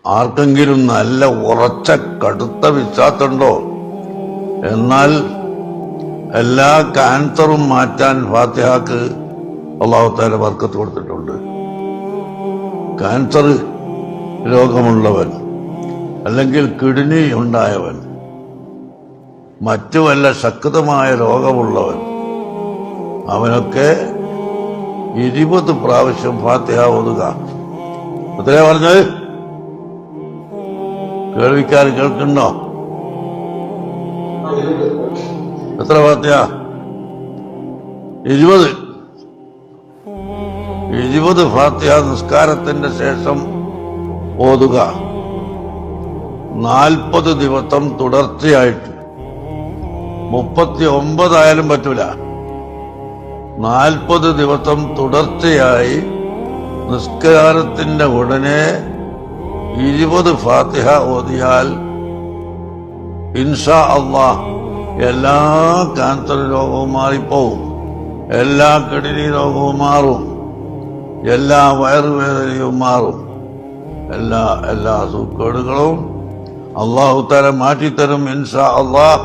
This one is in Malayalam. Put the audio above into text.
ആർക്കെങ്കിലും നല്ല ഉറച്ച കടുത്ത വിശ്വാസമുണ്ടോ? എന്നാൽ എല്ലാ ക്യാൻസറും മാറ്റാൻ ഫാത്തിഹക്ക് അല്ലാഹു തആല ബർക്കത്ത് കൊടുത്തിട്ടുണ്ട്. ക്യാൻസർ രോഗമുള്ളവൻ, അല്ലെങ്കിൽ കിഡ്നി ഉണ്ടായവൻ, മറ്റു വല്ല ശക്തമായ രോഗമുള്ളവൻ, അവനൊക്കെ 20 പ്രാവശ്യം ഫാത്തിഹ ഓതുക. എത്രയാ പറഞ്ഞത്? കേൾവിക്കാർ കേൾക്കുന്നുണ്ടോ? എത്ര ഫാത്തിഹ? 20 ഫാത്തിഹ നിസ്കാരത്തിന്റെ ശേഷം ഓതുക. 40 ദിവസം തുടർച്ചയായിട്ട്. 39 ആയാലും പറ്റൂല. 40 ദിവസം തുടർച്ചയായി നിസ്കാരത്തിന്റെ ഉടനെ 20 ഫാത്തിഹ ഓതിയാൽ ഇൻഷാ അല്ലാഹ് എല്ലാ ക്യാൻസർ രോഗവും മാറിപ്പോവും, എല്ലാ കിഡ്നി രോഗവും മാറും, എല്ലാ വയറുവേദനയും മാറും, എല്ലാ സൂക്കേടുകളും അല്ലാഹു തആല മാറ്റിത്തരും ഇൻഷാ അല്ലാഹ്.